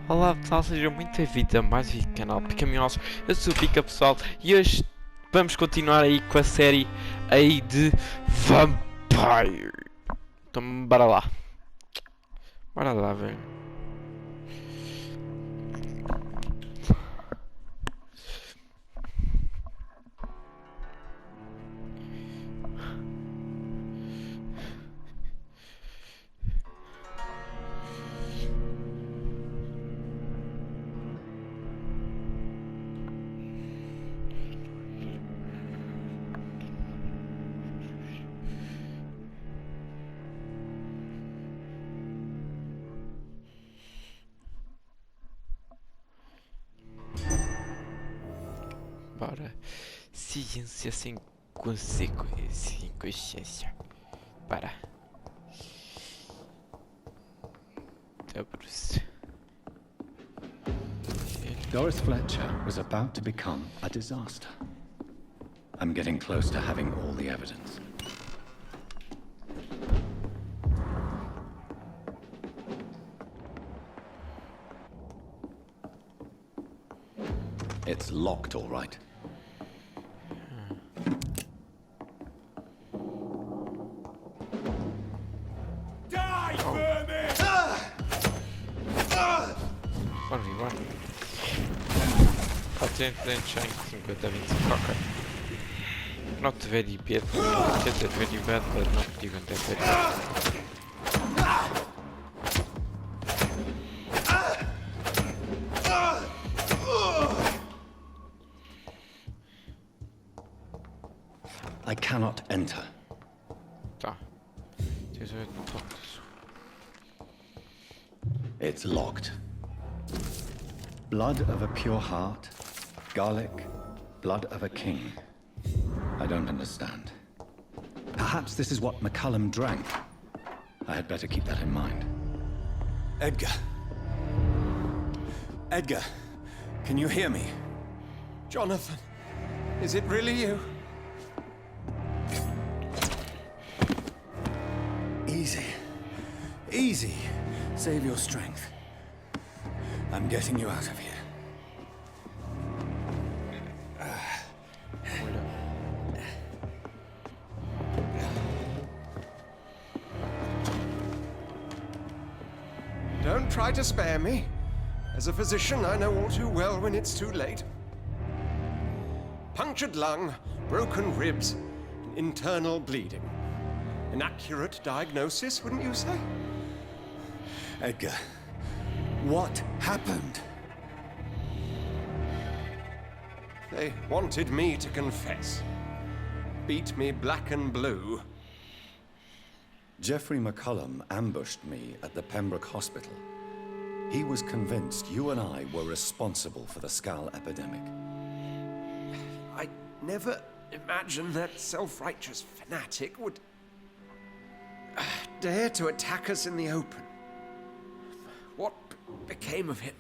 Olá pessoal, sejam muito bem-vindos a mais um canal Pica-Miolos. Eu sou o Pica pessoal e hoje vamos continuar aí com a série aí de Vampyr. Então bora lá. Bora lá, velho. Bora. Ciência sem consequência. Sem consciência. Para. Bruce. Doris Fletcher was about to become a disaster. I'm getting close to having all the evidence. It's locked, all right. Die, vermin! Bora. Patent Shank 50-25, ok. Not very bad, just very bad, but not even that very bad. I cannot enter. Tá. It's locked. Blood of a pure heart, garlic, blood of a king. I don't understand. Perhaps this is what McCullum drank. I had better keep that in mind. Edgar. Edgar, can you hear me? Jonathan, is it really you? Easy. Easy. Save your strength. I'm getting you out of here. Don't try to spare me. As a physician, I know all too well when it's too late. Punctured lung, broken ribs, and internal bleeding. An accurate diagnosis, wouldn't you say? Edgar, what happened? They wanted me to confess. Beat me black and blue. Jeffrey McCullum ambushed me at the Pembroke Hospital. He was convinced you and I were responsible for the Skal epidemic. I never imagined that self-righteous fanatic would dare to attack us in the open. What became of him?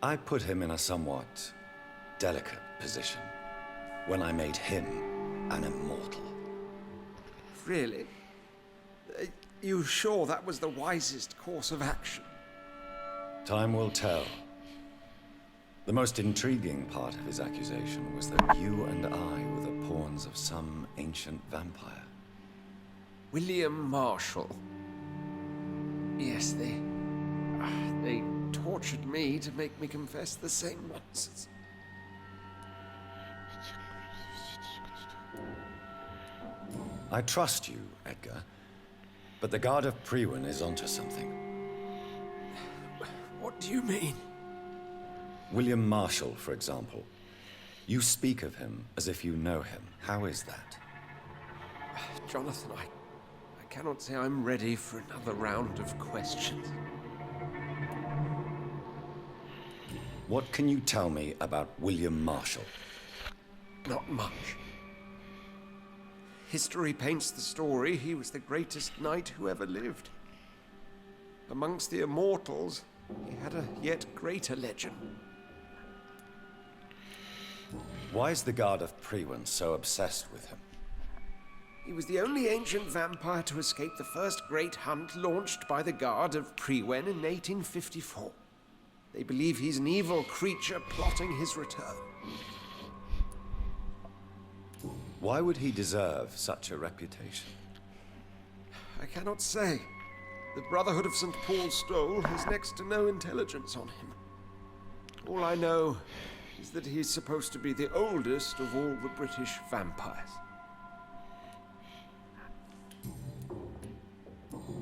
I put him in a somewhat delicate position when I made him an immortal. Really? You sure that was the wisest course of action? Time will tell. The most intriguing part of his accusation was that you and I were the pawns of some ancient vampire. William Marshall. Yes, they tortured me to make me confess the same nonsense. I trust you, Edgar, but the Guard of Priwen is onto something. What do you mean? William Marshall, for example. You speak of him as if you know him. How is that? Jonathan, I cannot say I'm ready for another round of questions. What can you tell me about William Marshall? Not much. History paints the story he was the greatest knight who ever lived. Amongst the immortals, he had a yet greater legend. Why is the Guard of Priwen so obsessed with him? He was the only ancient vampire to escape the first great hunt launched by the Guard of Priwen in 1854. They believe he's an evil creature plotting his return. Why would he deserve such a reputation? I cannot say. The Brotherhood of St. Paul's Stole has next to no intelligence on him. All I know is that he's supposed to be the oldest of all the British vampires.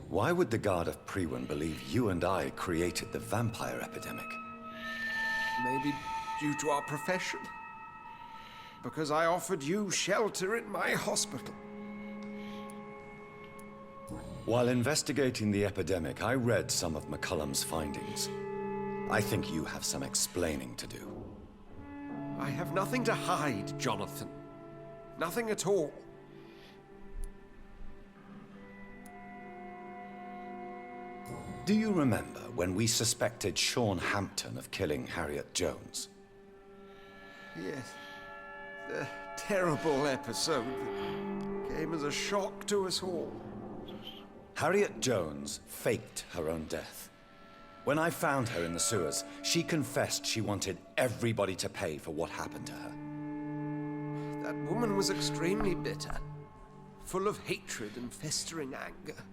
Why would the Guard of Priwen believe you and I created the vampire epidemic? Maybe due to our profession. Because I offered you shelter in my hospital. While investigating the epidemic, I read some of McCullum's findings. I think you have some explaining to do. I have nothing to hide, Jonathan. Nothing at all. Do you remember when we suspected Sean Hampton of killing Harriet Jones? Yes. The terrible episode that came as a shock to us all. Harriet Jones faked her own death. When I found her in the sewers, she confessed she wanted everybody to pay for what happened to her. That woman was extremely bitter, full of hatred and festering anger.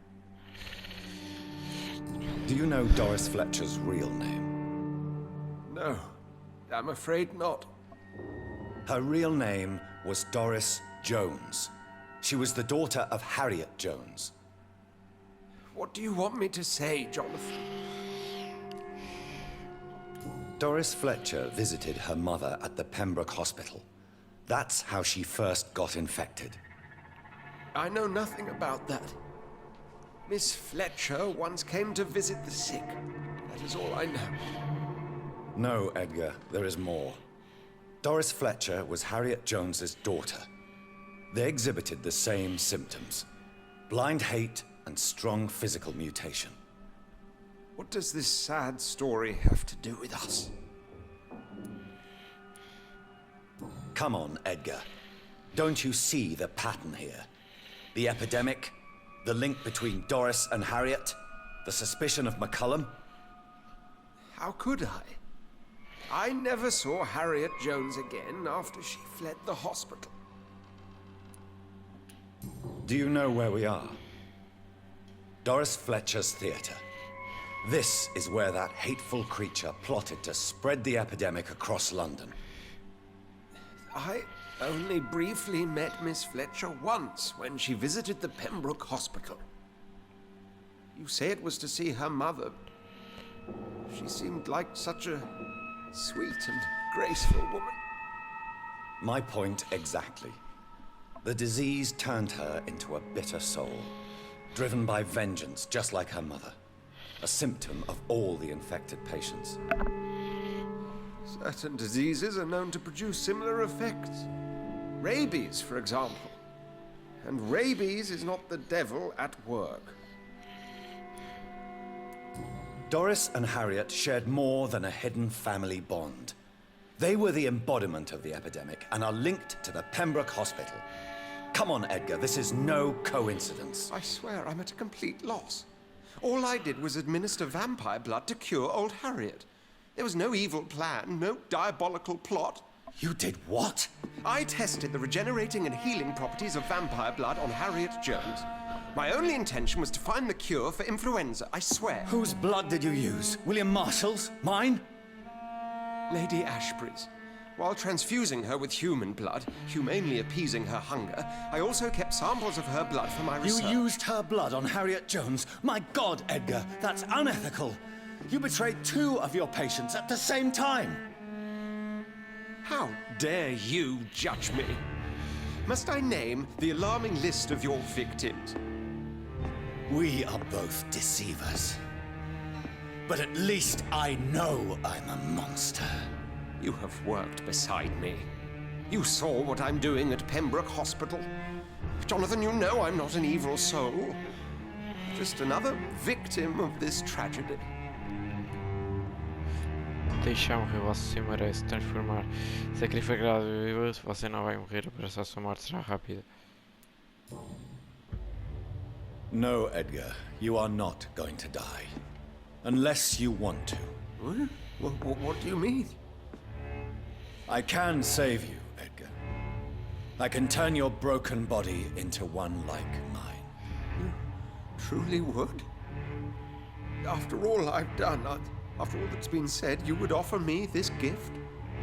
Do you know Doris Fletcher's real name? No, I'm afraid not. Her real name was Doris Jones. She was the daughter of Harriet Jones. What do you want me to say, Jonathan? Doris Fletcher visited her mother at the Pembroke Hospital. That's how she first got infected. I know nothing about that. Miss Fletcher once came to visit the sick. That is all I know. No, Edgar, there is more. Doris Fletcher was Harriet Jones's daughter. They exhibited the same symptoms: blind hate and strong physical mutation. What does this sad story have to do with us? Come on, Edgar. Don't you see the pattern here? The epidemic, the link between Doris and Harriet, the suspicion of McCullum. How could I? I never saw Harriet Jones again after she fled the hospital. Do you know where we are? Doris Fletcher's theater. This is where that hateful creature plotted to spread the epidemic across London. I only briefly met Miss Fletcher once when she visited the Pembroke Hospital. You say it was to see her mother. She seemed like such a sweet and graceful woman. My point exactly. The disease turned her into a bitter soul, driven by vengeance, just like her mother. A symptom of all the infected patients. Certain diseases are known to produce similar effects. Rabies, for example. And rabies is not the devil at work. Doris and Harriet shared more than a hidden family bond. They were the embodiment of the epidemic and are linked to the Pembroke Hospital. Come on, Edgar, this is no coincidence. I swear I'm at a complete loss. All I did was administer vampire blood to cure old Harriet. There was no evil plan, no diabolical plot. You did what? I tested the regenerating and healing properties of vampire blood on Harriet Jones. My only intention was to find the cure for influenza, I swear. Whose blood did you use? William Marshall's? Mine? Lady Ashbury's. While transfusing her with human blood, humanely appeasing her hunger, I also kept samples of her blood for my research. You used her blood on Harriet Jones? My God, Edgar, that's unethical. You betrayed 2 of your patients at the same time. How dare you judge me? Must I name the alarming list of your victims? We are both deceivers. But at least I know I'm a monster. You have worked beside me. You saw what I'm doing at Pembroke Hospital. Jonathan, you know I'm not an evil soul. Just another victim of this tragedy. Deixar morrer, você se merece transformar. Sacrificado vivo, você não vai morrer, apenas sua morte será rápida. No, Edgar, you are not going to die. Unless you want to. What do you mean? I can save you, Edgar. I can turn your broken body into one like mine. You truly would? After all I've done, after all that's been said, you would offer me this gift?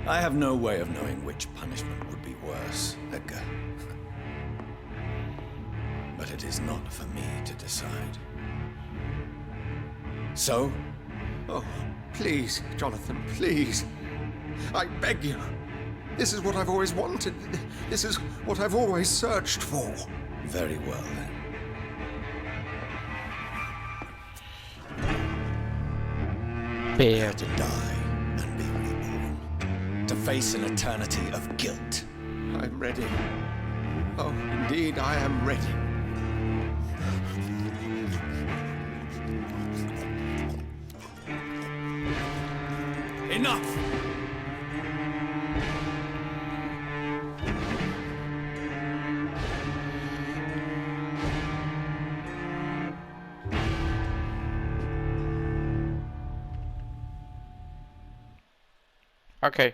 I have no way of knowing which punishment would be worse, Edgar. But it is not for me to decide. So? Oh, please, Jonathan, please. I beg you. This is what I've always wanted. This is what I've always searched for. Very well, then. Bear. To die and be reborn. To face an eternity of guilt. I'm ready. Oh, indeed, I am ready. Enough! Okay.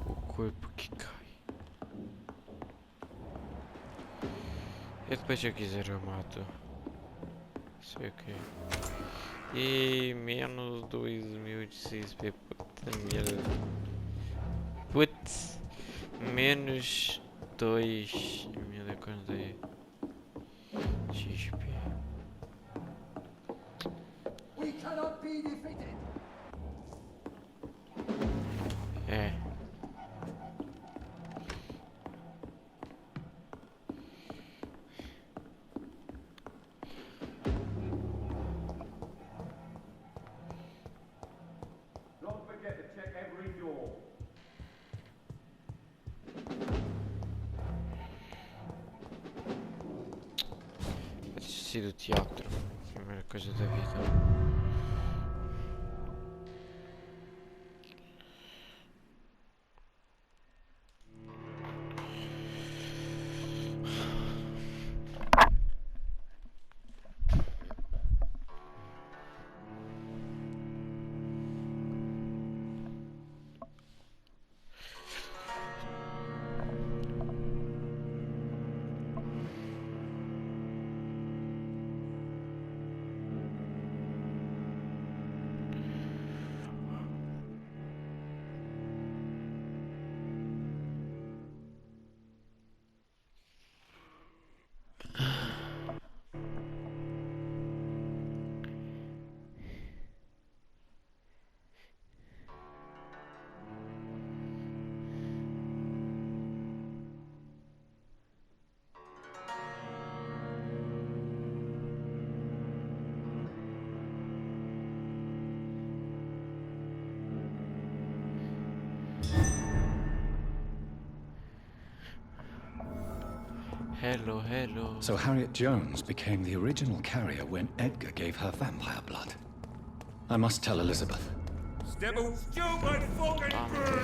O corpo que cai. E depois se eu quiser eu mato. Sei o que. E menos 2016 p. Puta merda. Putz. Menos 2. Meu Deus, quanto é? XP. We cannot be defeated. É. Don't forget to check every door. Assisti do teatro. Primeira coisa da vida. Hello, hello. So Harriet Jones became the original carrier when Edgar gave her vampire blood. I must tell Elizabeth. Stubborn, stupid fucking bird!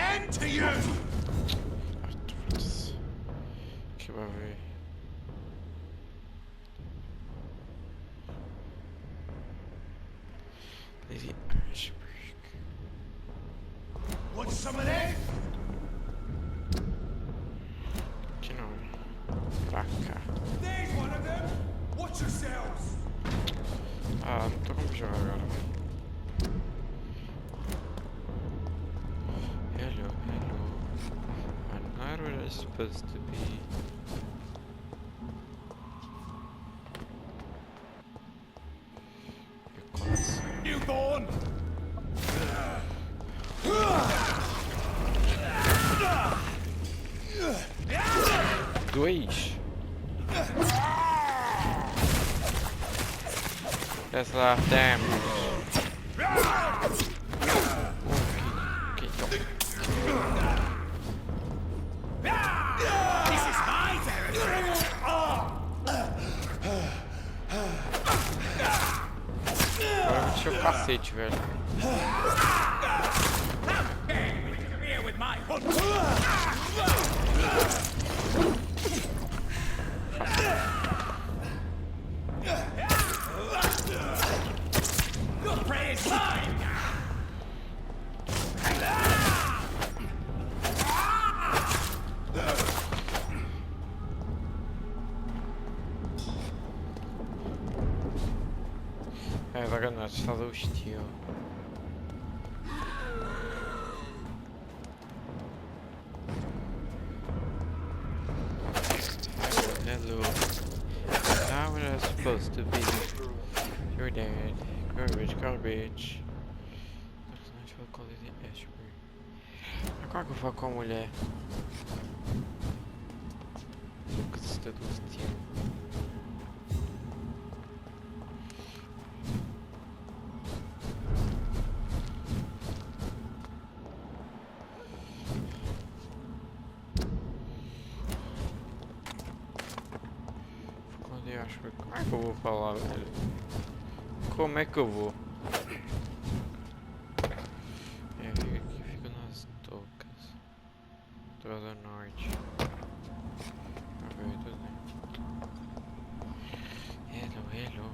end to you! Que vai ver. Lady Ashbrook. Want some of that? Que não. Pra cá. There's one of them! Watch yourselves! Ah, não tô como jogar agora, velho. Hello, hello. I'm not where I'm supposed to be. Newborn! Dois. That's last damage. Okay. This is my territory! Agora eu meti o cacete, velho. Here with my hood! Your prey is mine! Zagadnąć, zaduścił. Hello. Not where I'm supposed to be. You're dead. Garbage. Personagem foi com Lady Ashbrook. Agora que eu falo com a mulher. Nunca se está do destino. Como é que eu vou falar, velho? Como é que eu vou? É, fica aqui, fica nas tocas. Toca do norte. A ver, tudo bem. Hello, hello.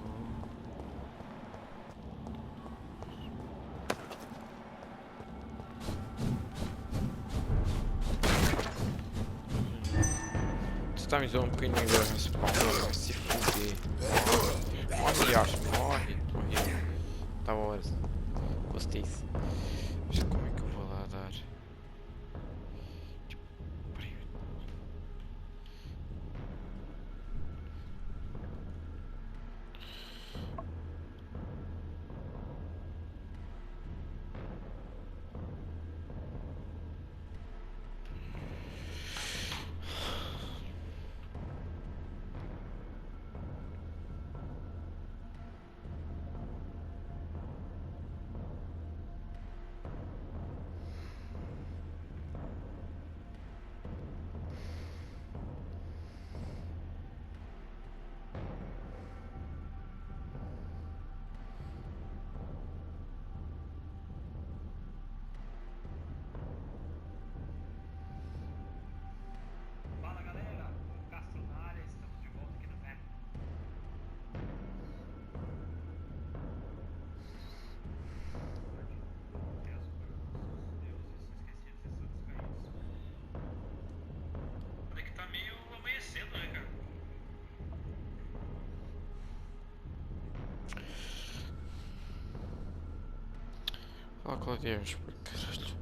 Tu tá me zoando um pouquinho agora, mas vai se fuder. Morre, acho, morre. Tá bom, gostei. Mas como é que eu vou lá dar? Tipo, peraí. Fala galera, Castro na área, estamos de volta aqui no Vampyr. É que tá meio amanhecendo, né, cara? Fala com Deus, caralho.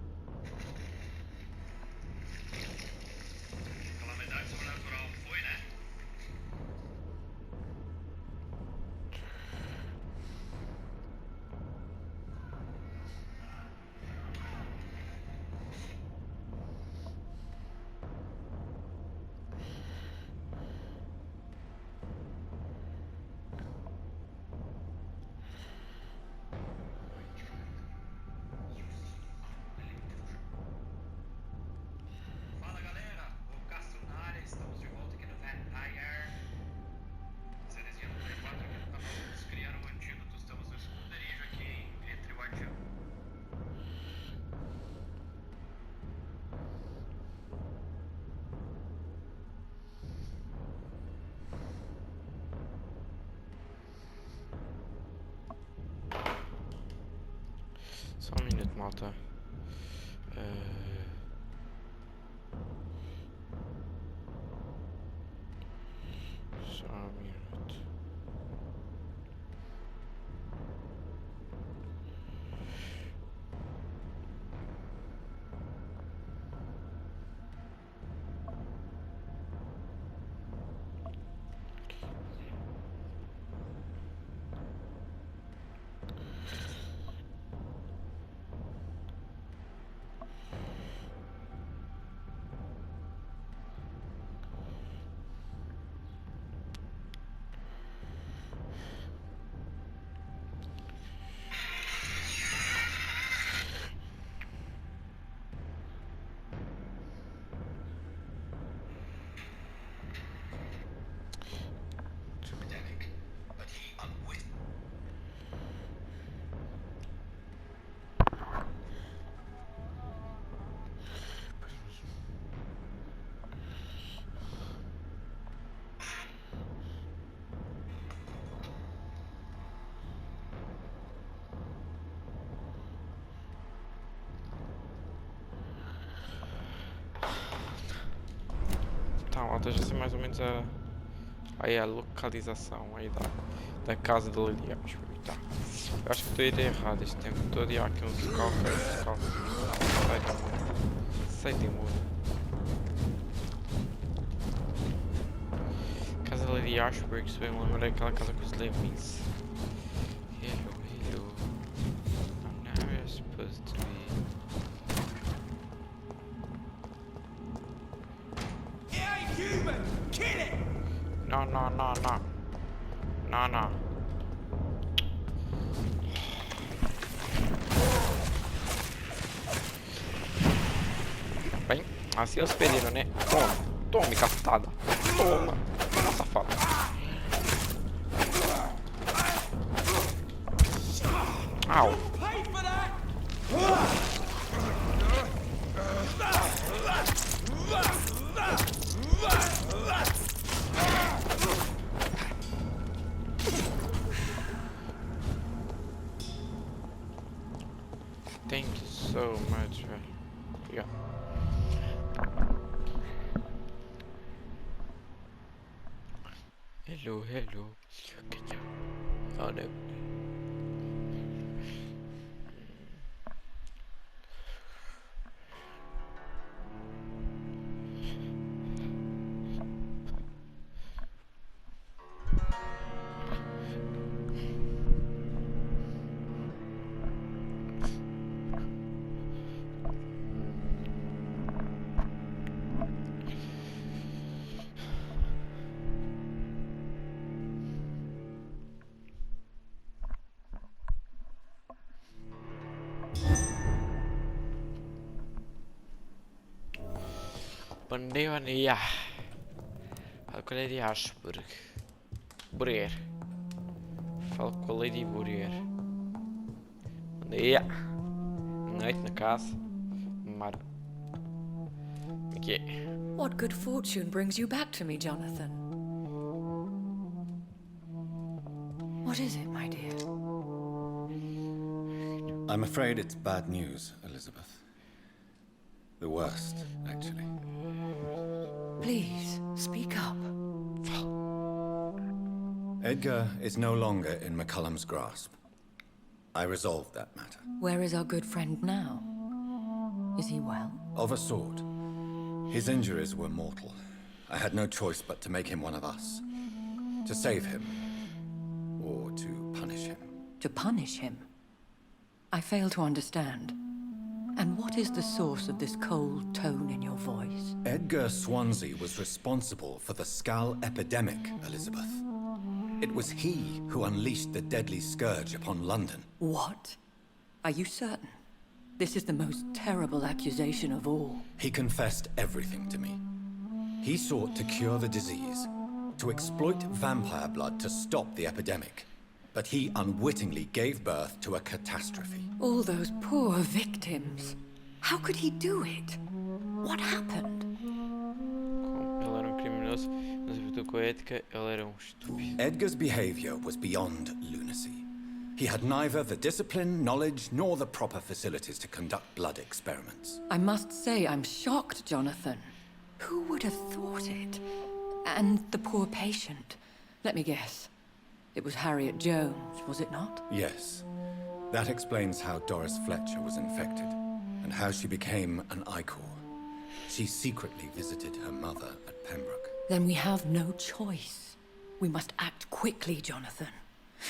Calamidade sobrenatural foi, né? malta. Só um minuto. Tá, malta, já sei mais ou menos aí a localização aí da casa da Lady Ashbury, tá. Eu acho que estou a ir errado este tempo todo e há aqui uns calcas. Sai de mudo. Casa da Lady Ashbury, que se bem me lembro é aquela casa com os lemmings. Hello. I'm not where I'm supposed to be. Human! Kill it! No. Bem, assim eles pediram, né? Tome, cacetada. Toma, safado. Au. Pay for that! Thank you so much, velho. Obrigado. Hello. Oh no. Bom dia. Falo com a Lady Ashbury. Falo com a Lady Burger. Bom dia. Noite na casa. Mara. Aqui. What good fortune brings you back to me, Jonathan? What is it, my dear? I'm afraid it's bad news, Elizabeth. The worst, actually. Please, speak up. Edgar is no longer in McCullum's grasp. I resolved that matter. Where is our good friend now? Is he well? Of a sort. His injuries were mortal. I had no choice but to make him one of us. To save him. Or to punish him. To punish him? I fail to understand. And what is the source of this cold tone in your voice? Edgar Swansea was responsible for the Skull epidemic, Elizabeth. It was he who unleashed the deadly scourge upon London. What? Are you certain? This is the most terrible accusation of all. He confessed everything to me. He sought to cure the disease, to exploit vampire blood to stop the epidemic. But he unwittingly gave birth to a catastrophe. All those poor victims. How could he do it? What happened? Ele era criminoso, mas com a ética, ele era estúpido. Edgar's behavior was beyond lunacy. He had neither the discipline, knowledge, nor the proper facilities to conduct blood experiments. I must say I'm shocked, Jonathan. Who would have thought it? And the poor patient. Let me guess. It was Harriet Jones, was it not? Yes. That explains how Doris Fletcher was infected, and how she became an Icor. She secretly visited her mother at Pembroke. Then we have no choice. We must act quickly, Jonathan.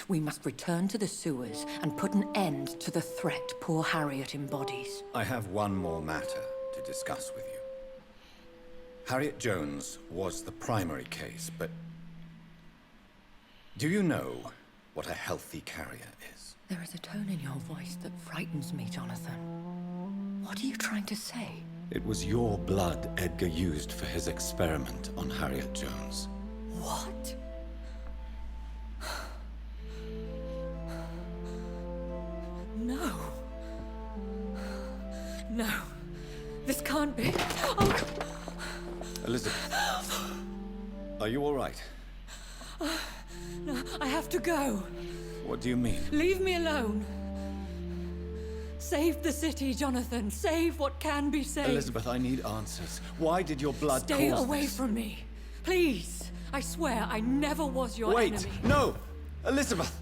We must return to the sewers and put an end to the threat poor Harriet embodies. I have one more matter to discuss with you. Harriet Jones was the primary case, but do you know what a healthy carrier is? There is a tone in your voice that frightens me, Jonathan. What are you trying to say? It was your blood Edgar used for his experiment on Harriet Jones. What? No. No. This can't be. Oh, Elizabeth, are you all right? no, I have to go. What do you mean? Leave me alone. Save the city, Jonathan. Save what can be saved. Elizabeth, I need answers. Why did your blood Stay cause away this? from me. Please. I swear I never was your Wait! enemy. No! Elizabeth!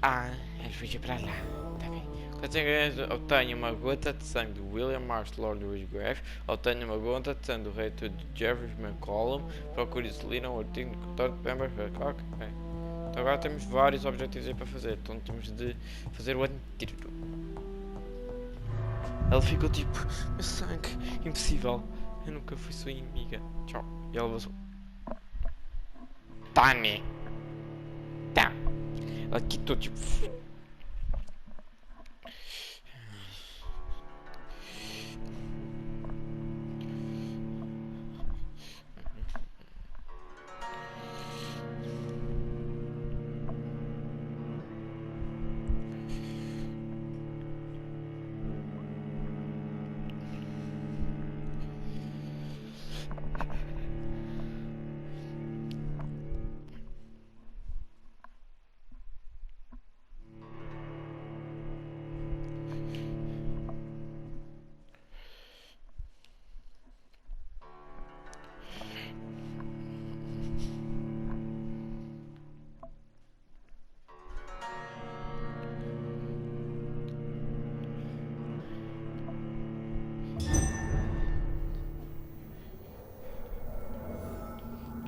Ah, ele fugiu pra lá. Tá bem. Consegue obtenha uma gota de sangue do William Marsh Lord Wisgrave. Obtenha uma gota de sangue do reitor de Jeffrey McCollum. Procure insulina um artigo no contorno de Pembroke. Ok. Então agora temos vários objetivos aí para fazer. Então temos de fazer o antídoto. Ela ficou tipo, meu sangue, impossível. Eu nunca fui sua inimiga. Tchau. E ela vazou. Tá, né? Tá. Ela quitou tipo.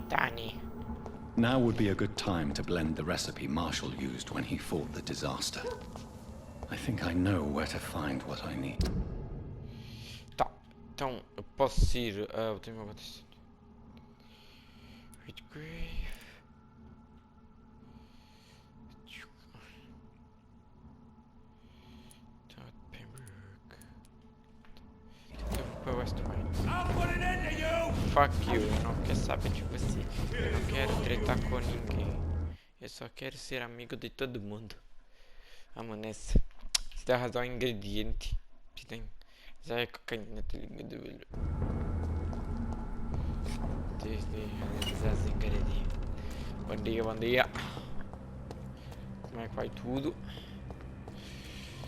Danny. Now would be a good time to blend the recipe Marshall used when he fought the disaster. I think I know where to find what I need. Tá. Então eu posso ir. Eu tenho uma batista. Redgrave. Pembroke. Então eu vou para Westway. I'll put an end to you! Fuck you, eu não quero saber de você. Eu não quero tretar com ninguém. Eu só quero ser amigo de todo mundo. Vamos nessa. Se dá razão ingrediente. Se tem. Já é cocaína, tá ligado, velho? Desde as ingredientes. Bom dia, bom dia. Como é que vai tudo?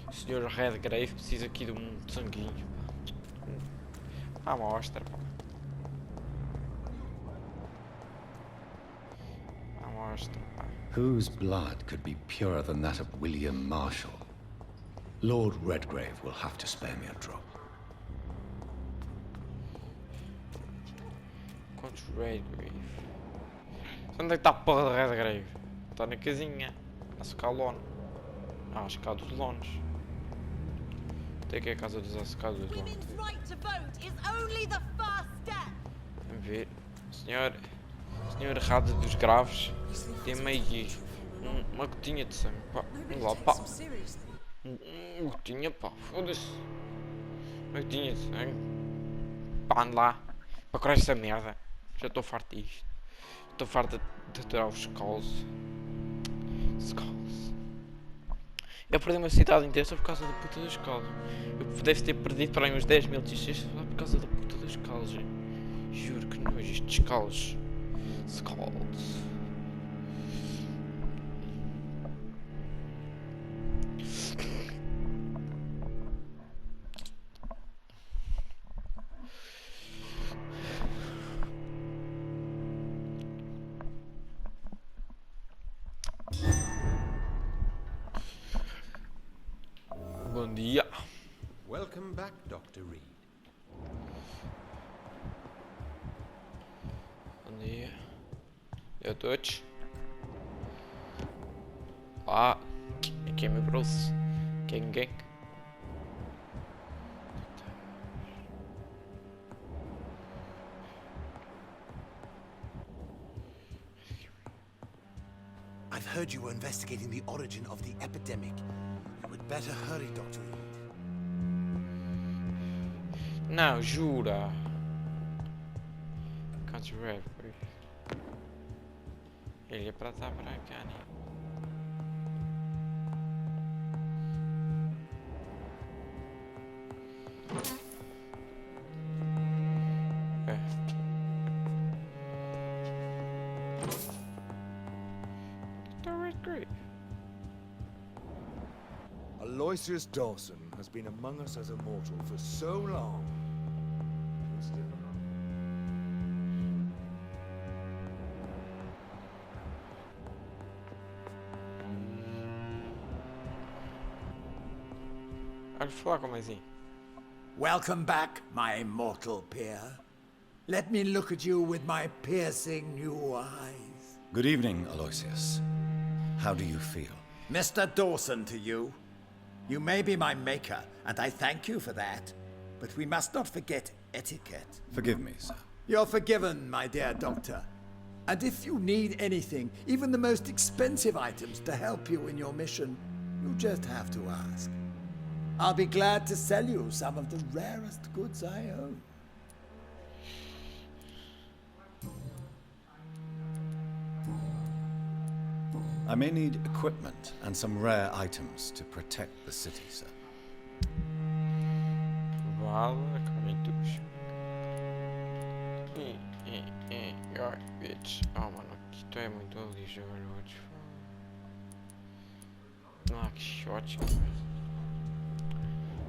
O Sr. Redgrave precisa aqui de um sanguinho. Ah, mostra, pá. Whose blood could be purer than that of William Marshall? Lord Redgrave will have to spare me a drop. Contra o Redgrave. Onde é que está a porra de Redgrave? Está na casinha. Na escalona. Ah, a escada dos lones. Até que é a casa dos escados dos lones. Women's right to vote is only the first step. Vamos ver. Senhor errado dos graves. Tem meio uma gotinha de sangue. Pá. Vamos lá, pá. Uma gotinha, pá. Foda-se. Uma gotinha de sangue. Pá, ande lá. Para curar esta merda. Já estou farto disto. Estou farto de aturar os skulls. Eu perdi uma cidade inteira só por causa da puta dos skulls. Eu deve ter perdido para aí uns 10 mil t-shirts só por causa da puta dos skulls. Juro que nojo, estes calos. Scalds. Bom dia. Welcome back, Dr. Reed. Bom dia. Eu todos. Lá. Aqui é meu braço. Gang. I've heard you were investigating the origin of the epidemic. You would better hurry, Dr. Reed. Não, jura. Can't read. Ele é para estar para cá, né? É. Great. Aloysius Dawson has been among us as a mortal for so long. You're still among Olha, falar com mais Welcome back, my mortal peer. Let me look at you with my piercing new eyes. Good evening, Aloysius. How do you feel? Mr. Dawson to you. You may be my maker, and I thank you for that. But we must not forget etiquette. Forgive me, sir. You're forgiven, my dear doctor. And if you need anything, even the most expensive items to help you in your mission, you just have to ask. I'll be glad to sell you some of the rarest goods I own. I may need equipment and some rare items to protect the city, sir. Vala, comentos. Ai, bitch. Oh, mano, isto é muito ligeiro. Ah, que shot.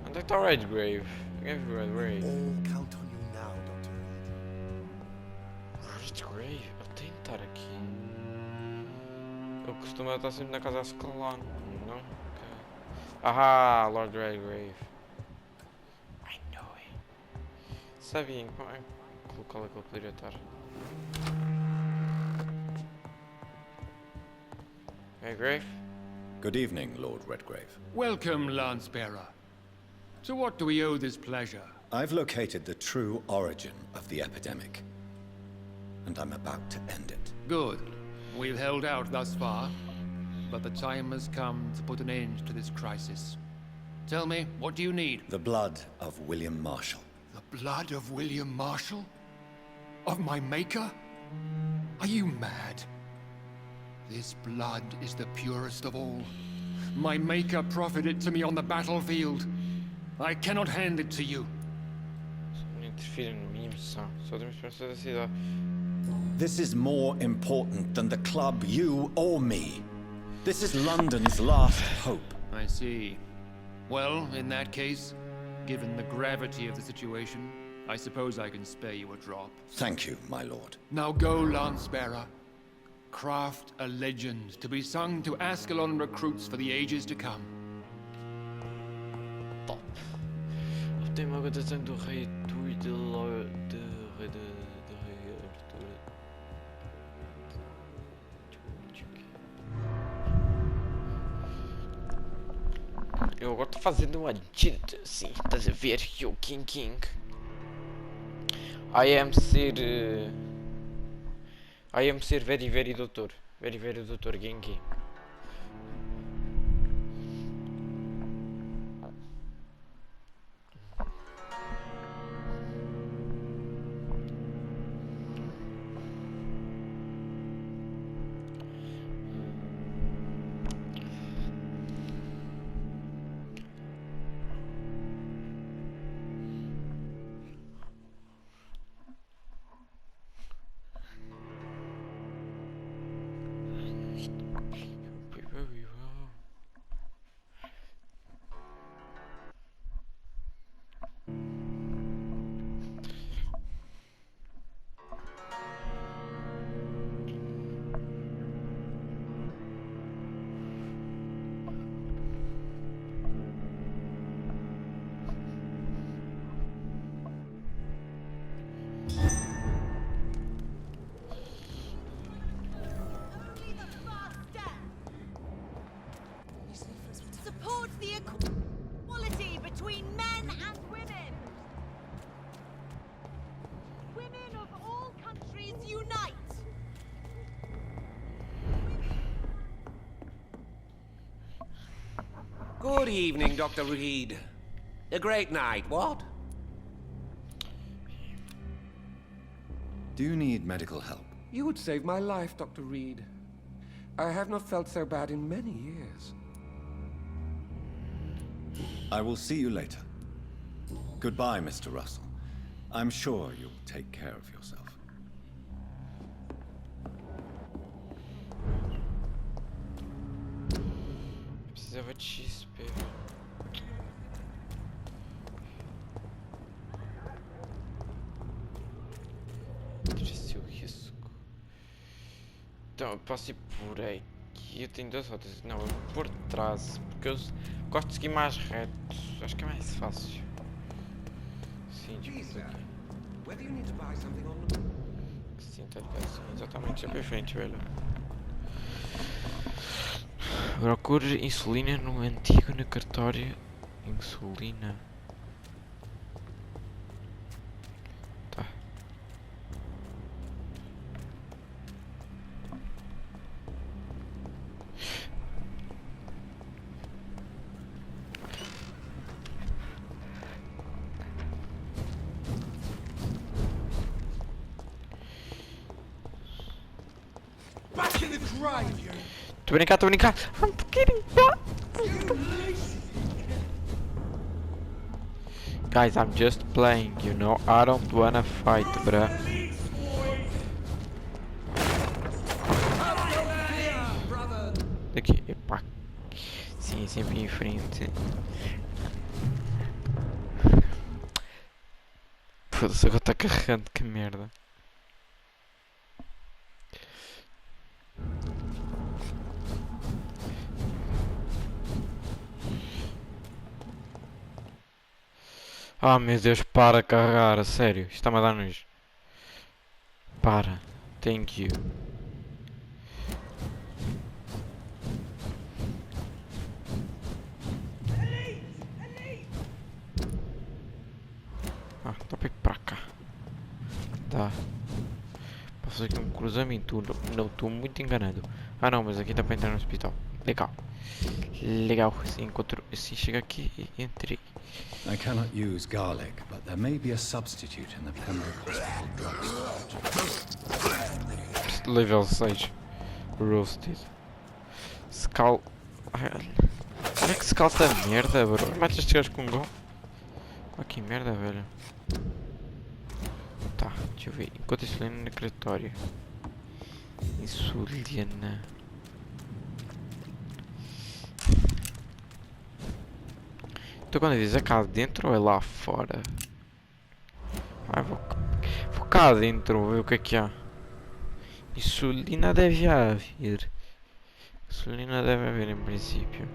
Onde é que está o Redgrave? Redgrave. All count on you now, Dr. Reed. Redgrave? Ele tem de estar aqui. Ele costuma estar sempre na casa a escalar, não? Okay. Ahá, Lord Redgrave. I know it. Sabia em qual local é que ele poderia estar. Redgrave? Good evening, Lord Redgrave. Welcome, Lance-Bearer. To what do we owe this pleasure? I've located the true origin of the epidemic, and I'm about to end it. Good. We've held out thus far, but the time has come to put an end to this crisis. Tell me, what do you need? The blood of William Marshall. The blood of William Marshall? Of my maker? Are you mad? This blood is the purest of all. My maker proffered it to me on the battlefield. I cannot hand it to you. Não interfira na minha missão. Só temos pessoas da cidade. This is more important than the club, you, or me. This is London's last hope. I see. Well, in that case, given the gravity of the situation, I suppose I can spare you a drop. Thank you, my lord. Now go, Lance-Bearer. Craft a legend to be sung to Ascalon recruits for the ages to come. Top. Obtém uma cotação do rei Tui de Lord... de rei Arthur. Eu agora estou fazendo uma agility, assim, estás a ver? Eu, King. I am ser very doutor. Very doutor Genki. Good evening, Dr. Reed. A great night, what? Do you need medical help? You would save my life, Dr. Reed. I have not felt so bad in many years. I will see you later. Goodbye, Mr. Russell. I'm sure you'll take care of yourself. Precisava de XP. Cresceu o risco. Então eu posso ir por aqui. Eu tenho duas rotas. Não, eu vou por trás. Porque eu gosto de seguir mais reto. Acho que é mais fácil. Sim, tipo aqui. Whether you need to buy something on the... Sim, tá ligado. Sim, exatamente. É perfeito, velho. Procure insulina no antigo necrotério. Insulina. Tá. Back in the grave, you! Tô a brincar, tô a brincar. I'm kidding. Guys, I'm just playing, you know. I don't wanna fight, bruh. Daqui, epá. Sim, sempre em frente. Foda-se, agora tá carregando, que merda. Ah, meu Deus, para carregar, a sério, isto está-me a dar nojo. Para, thank you. Ah, dá para ir para cá. Dá. Para fazer aqui um cruzamento. Não, estou muito enganado. Ah não, mas aqui dá para entrar no hospital. Legal. Legal, assim, encontro, assim chega aqui e entrei. I cannot use garlic, but there may be a substitute in the Pembroke Hospital drugstore. Level 6. Roasted. Scal... Ai, olha que scalta merda, bro. Mata estes gajos com um gol. Ah, que merda, velho. Tá, deixa eu ver. Enquanto insulina no necrotério. Insulina. Então quando diz é cá dentro ou é lá fora? Ah, vou cá dentro ver o que há. Insulina deve haver. Insulina deve haver em princípio.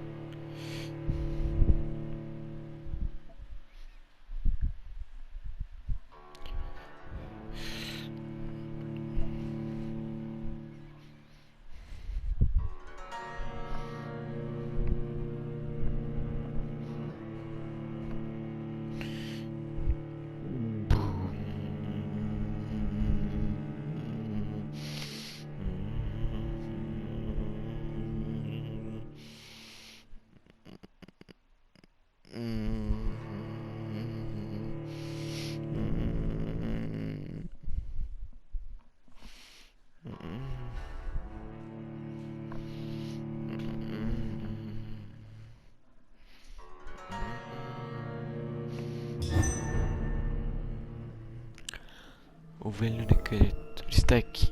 O velho necrotério está aqui.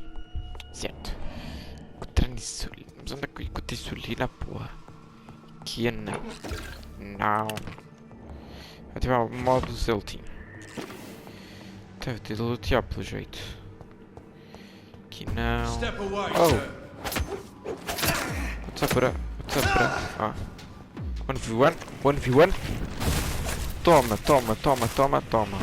Certo. Encontrar insulina. Mas onde é que eu encontro insulina, porra? Aqui é não. Não. Ativar o modo Zeltinho. Deve ter de lutear pelo jeito. Aqui não. Oh! What's up, bro? What's up, bro? Ah. 1v1? 1v1? Toma, toma, toma, toma, toma.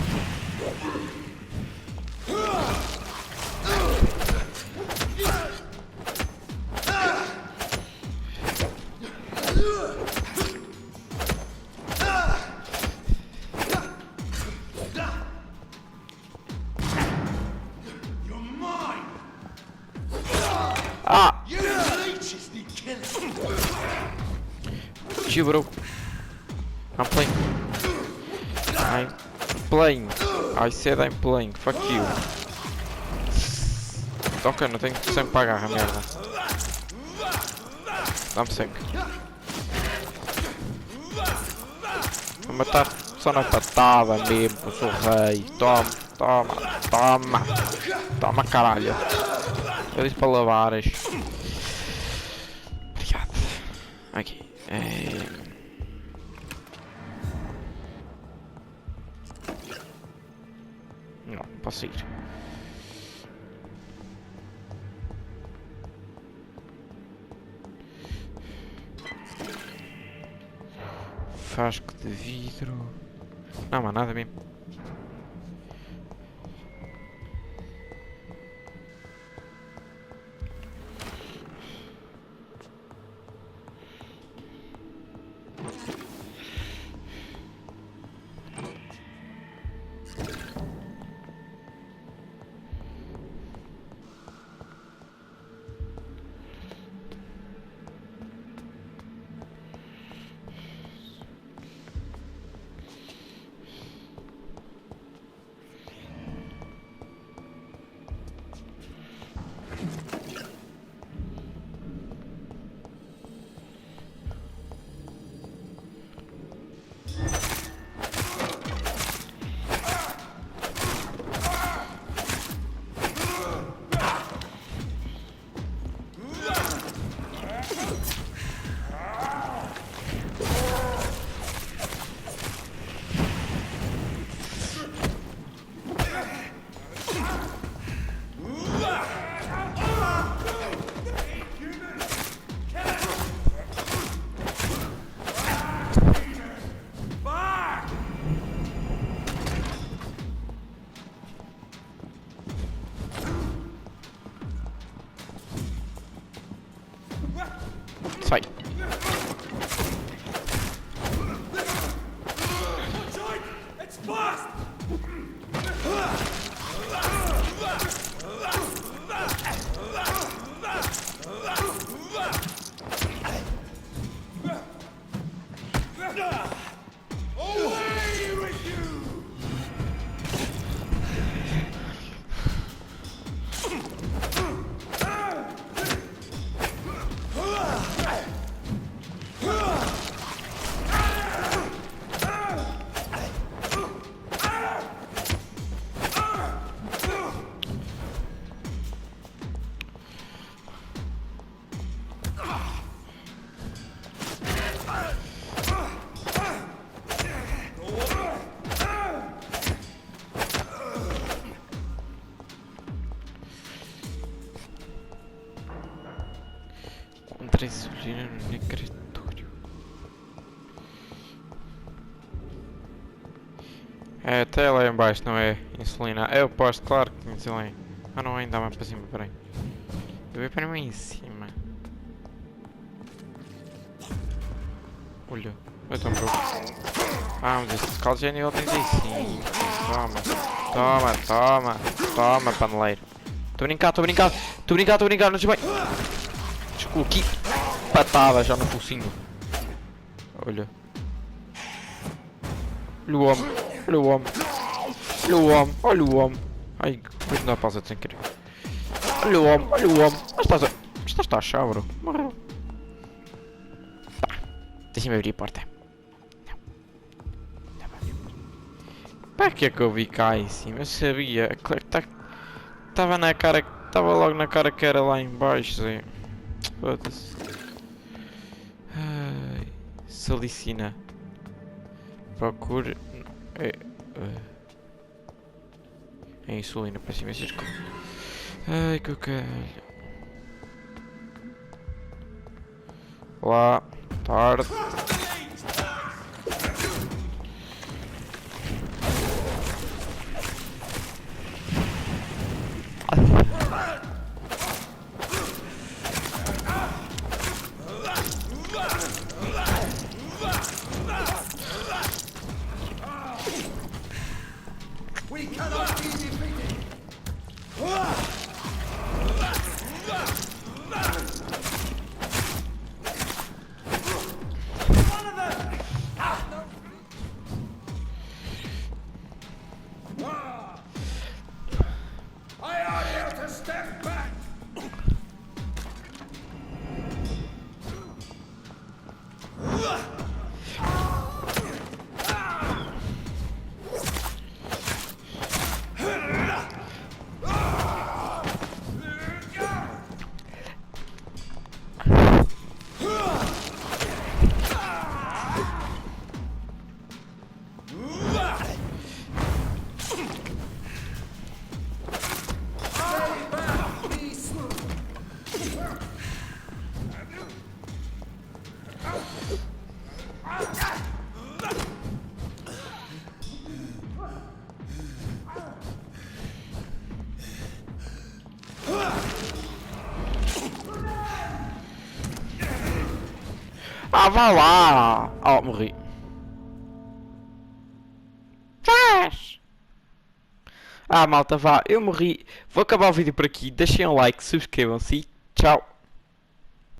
Ah! Bro. I'm playing. I'm playing. I said I'm playing. Fuck you. Ok, não tenho sempre para agarrar, merda. Dá-me sangue. Vou matar só na patada mesmo, eu sou rei. Toma, toma, toma. Toma, caralho. Eu disse para lavares. Obrigado. Aqui. Não posso ir. Frasco de vidro. Não, mas nada mesmo. Sai. Contra insulina no necretório. É até lá embaixo, não é? Insulina. Eu posto, claro que insulina. Ah não, ainda mais para cima, peraí. Eu vou para mim em cima. Olha, eu estou pronto. Ah, mas este caldo já é nível 35. Toma, toma, toma, toma, paneleiro. Estou a brincar, estou a brincar, estou a brincar, estou a brincar, não sei bem. Desculpe, patada já no focinho. Olha. Olha o homem, olha o homem. Olha o homem, olha o homem. Ai, depois não dá pausa sem querer. Olha o homem, olha o homem. Mas estás a achar, bro. Morreu. Pá, deixa-me abrir a porta. Não. Para que é que eu vi cá em cima? Eu sabia. Estava na cara. Estava logo na cara que era lá em baixo, Zé. Foda-se. Salicina. Procure. É insulina para cima essas coisas. Ai que caralho. Olá, tarde. Ah, vá lá! Oh, morri. Faz! Ah, malta, vá. Eu morri. Vou acabar o vídeo por aqui. Deixem um like, subscrevam-se e tchau.